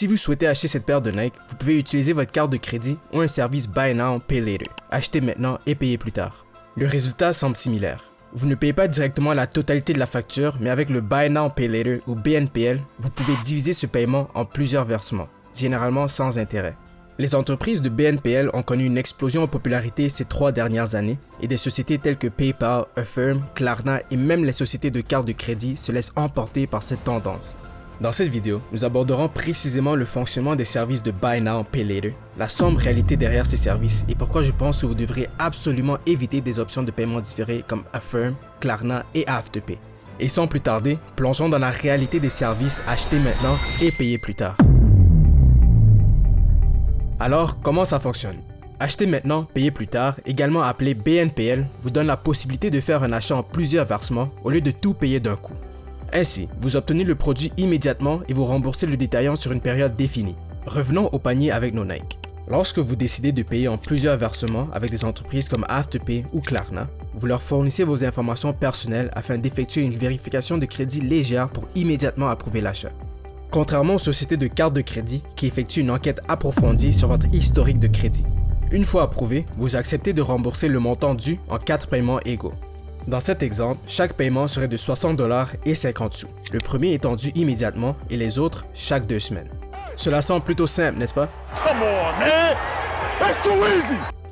Si vous souhaitez acheter cette paire de Nike, vous pouvez utiliser votre carte de crédit ou un service Buy Now, Pay Later. Achetez maintenant et payez plus tard. Le résultat semble similaire. Vous ne payez pas directement la totalité de la facture, mais avec le Buy Now, Pay Later ou BNPL, vous pouvez diviser ce paiement en plusieurs versements, généralement sans intérêt. Les entreprises de BNPL ont connu une explosion en popularité ces 3 dernières années et des sociétés telles que PayPal, Affirm, Klarna et même les sociétés de cartes de crédit se laissent emporter par cette tendance. Dans cette vidéo, nous aborderons précisément le fonctionnement des services de Buy Now, Pay Later, la sombre réalité derrière ces services et pourquoi je pense que vous devrez absolument éviter des options de paiement différées comme Affirm, Klarna et Afterpay. Et sans plus tarder, plongeons dans la réalité des services achetés maintenant et payés plus tard. Alors, comment ça fonctionne? Acheter maintenant, payer plus tard, également appelé BNPL, vous donne la possibilité de faire un achat en plusieurs versements au lieu de tout payer d'un coup. Ainsi, vous obtenez le produit immédiatement et vous remboursez le détaillant sur une période définie. Revenons au panier avec nos Nike. Lorsque vous décidez de payer en plusieurs versements avec des entreprises comme Afterpay ou Klarna, vous leur fournissez vos informations personnelles afin d'effectuer une vérification de crédit légère pour immédiatement approuver l'achat. Contrairement aux sociétés de cartes de crédit qui effectuent une enquête approfondie sur votre historique de crédit. Une fois approuvé, vous acceptez de rembourser le montant dû en 4 paiements égaux. Dans cet exemple, chaque paiement serait de 60$ et 50 sous, le premier étant dû immédiatement et les autres chaque 2 semaines. Cela semble plutôt simple, n'est-ce pas?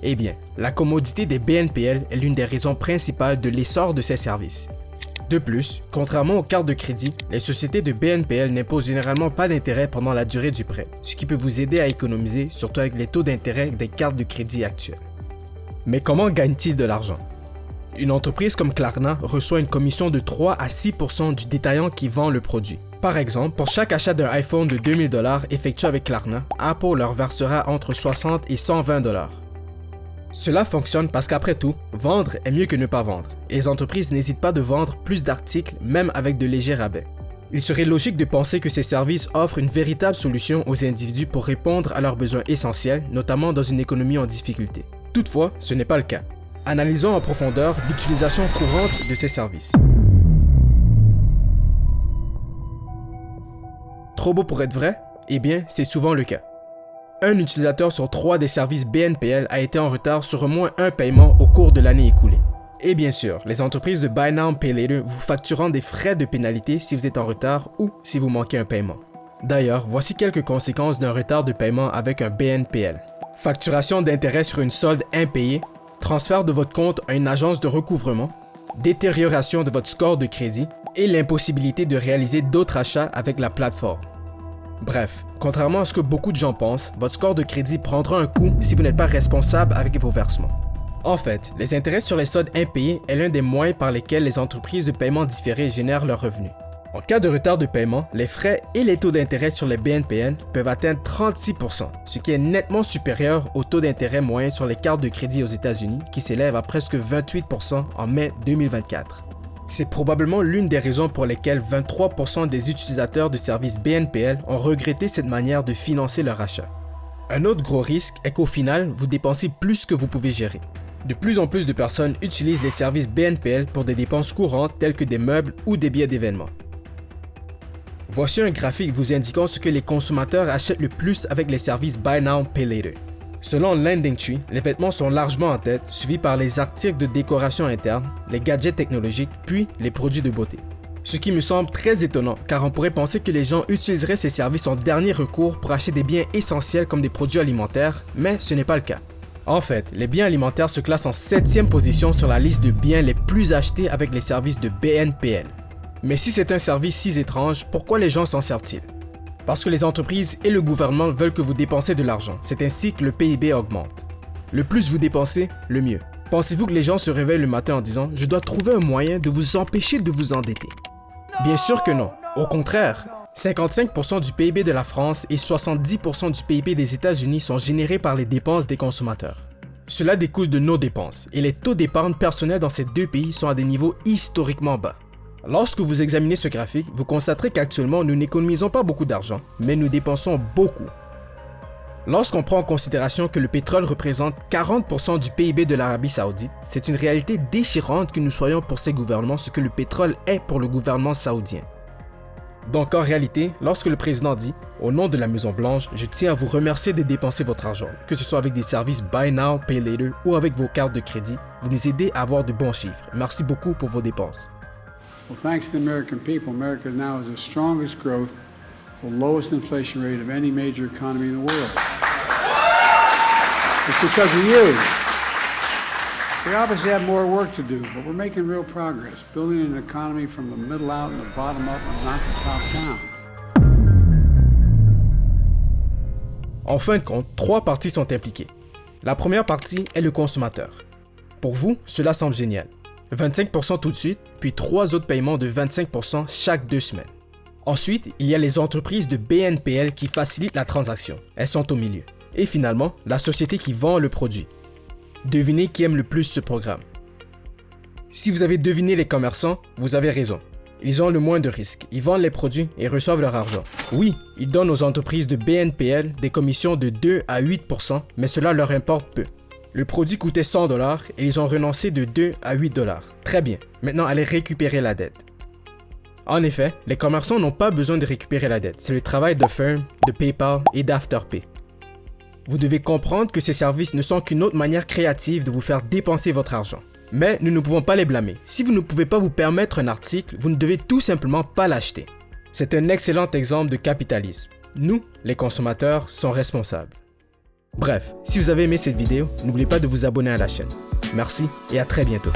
Eh bien, la commodité des BNPL est l'une des raisons principales de l'essor de ces services. De plus, contrairement aux cartes de crédit, les sociétés de BNPL n'imposent généralement pas d'intérêt pendant la durée du prêt, ce qui peut vous aider à économiser, surtout avec les taux d'intérêt des cartes de crédit actuelles. Mais comment gagne-t-il de l'argent? Une entreprise comme Klarna reçoit une commission de 3 à 6% du détaillant qui vend le produit. Par exemple, pour chaque achat d'un iPhone de 2000$ effectué avec Klarna, Apple leur versera entre 60 et 120$. Cela fonctionne parce qu'après tout, vendre est mieux que ne pas vendre, et les entreprises n'hésitent pas de vendre plus d'articles même avec de légers rabais. Il serait logique de penser que ces services offrent une véritable solution aux individus pour répondre à leurs besoins essentiels, notamment dans une économie en difficulté. Toutefois, ce n'est pas le cas. Analysons en profondeur l'utilisation courante de ces services. Trop beau pour être vrai? Eh bien, c'est souvent le cas. Un utilisateur sur 3 des services BNPL a été en retard sur au moins un paiement au cours de l'année écoulée. Et bien sûr, les entreprises de Buy Now, Pay Later vous factureront des frais de pénalité si vous êtes en retard ou si vous manquez un paiement. D'ailleurs, voici quelques conséquences d'un retard de paiement avec un BNPL. Facturation d'intérêt sur une solde impayée, transfert de votre compte à une agence de recouvrement, détérioration de votre score de crédit et l'impossibilité de réaliser d'autres achats avec la plateforme. Bref, contrairement à ce que beaucoup de gens pensent, votre score de crédit prendra un coup si vous n'êtes pas responsable avec vos versements. En fait, les intérêts sur les soldes impayés est l'un des moyens par lesquels les entreprises de paiement différés génèrent leurs revenus. En cas de retard de paiement, les frais et les taux d'intérêt sur les BNPL peuvent atteindre 36%, ce qui est nettement supérieur au taux d'intérêt moyen sur les cartes de crédit aux États-Unis qui s'élève à presque 28% en mai 2024. C'est probablement l'une des raisons pour lesquelles 23% des utilisateurs de services BNPL ont regretté cette manière de financer leur achat. Un autre gros risque est qu'au final, vous dépensez plus que vous pouvez gérer. De plus en plus de personnes utilisent les services BNPL pour des dépenses courantes telles que des meubles ou des billets d'événements. Voici un graphique vous indiquant ce que les consommateurs achètent le plus avec les services Buy Now, Pay Later. Selon LendingTree, les vêtements sont largement en tête, suivis par les articles de décoration interne, les gadgets technologiques, puis les produits de beauté. Ce qui me semble très étonnant, car on pourrait penser que les gens utiliseraient ces services en dernier recours pour acheter des biens essentiels comme des produits alimentaires, mais ce n'est pas le cas. En fait, les biens alimentaires se classent en 7e position sur la liste de biens les plus achetés avec les services de BNPL. Mais si c'est un service si étrange, pourquoi les gens s'en servent-ils? Parce que les entreprises et le gouvernement veulent que vous dépensez de l'argent. C'est ainsi que le PIB augmente. Le plus vous dépensez, le mieux. Pensez-vous que les gens se réveillent le matin en disant « Je dois trouver un moyen de vous empêcher de vous endetter ». Bien sûr que non. Au contraire, 55% du PIB de la France et 70% du PIB des États-Unis sont générés par les dépenses des consommateurs. Cela découle de nos dépenses et les taux d'épargne personnelle dans ces deux pays sont à des niveaux historiquement bas. Lorsque vous examinez ce graphique, vous constaterez qu'actuellement, nous n'économisons pas beaucoup d'argent, mais nous dépensons beaucoup. Lorsqu'on prend en considération que le pétrole représente 40% du PIB de l'Arabie Saoudite, c'est une réalité déchirante que nous soyons pour ces gouvernements ce que le pétrole est pour le gouvernement saoudien. Donc en réalité, lorsque le président dit « Au nom de la Maison-Blanche, je tiens à vous remercier de dépenser votre argent, que ce soit avec des services Buy Now, Pay Later ou avec vos cartes de crédit, vous nous aidez à avoir de bons chiffres. Merci beaucoup pour vos dépenses. » Well, thanks to the American people, America now has the strongest growth, the lowest inflation rate of any major economy in the world. It's because of you. We obviously have more work to do, but we're making real progress, building an economy from the middle out and the bottom up and not the top down. En fin de compte, 3 parties sont impliquées. La première partie est le consommateur. Pour vous, cela semble génial. 25% tout de suite, puis 3 autres paiements de 25% chaque 2 semaines. Ensuite, il y a les entreprises de BNPL qui facilitent la transaction. Elles sont au milieu. Et finalement, la société qui vend le produit. Devinez qui aime le plus ce programme. Si vous avez deviné les commerçants, vous avez raison. Ils ont le moins de risques. Ils vendent les produits et reçoivent leur argent. Oui, ils donnent aux entreprises de BNPL des commissions de 2 à 8%, mais cela leur importe peu. Le produit coûtait 100$ et ils ont renoncé de 2 à 8$. Très bien, maintenant allez récupérer la dette. En effet, les commerçants n'ont pas besoin de récupérer la dette. C'est le travail de Affirm, de PayPal et d'Afterpay. Vous devez comprendre que ces services ne sont qu'une autre manière créative de vous faire dépenser votre argent. Mais nous ne pouvons pas les blâmer. Si vous ne pouvez pas vous permettre un article, vous ne devez tout simplement pas l'acheter. C'est un excellent exemple de capitalisme. Nous, les consommateurs, sommes responsables. Bref, si vous avez aimé cette vidéo, n'oubliez pas de vous abonner à la chaîne. Merci et à très bientôt.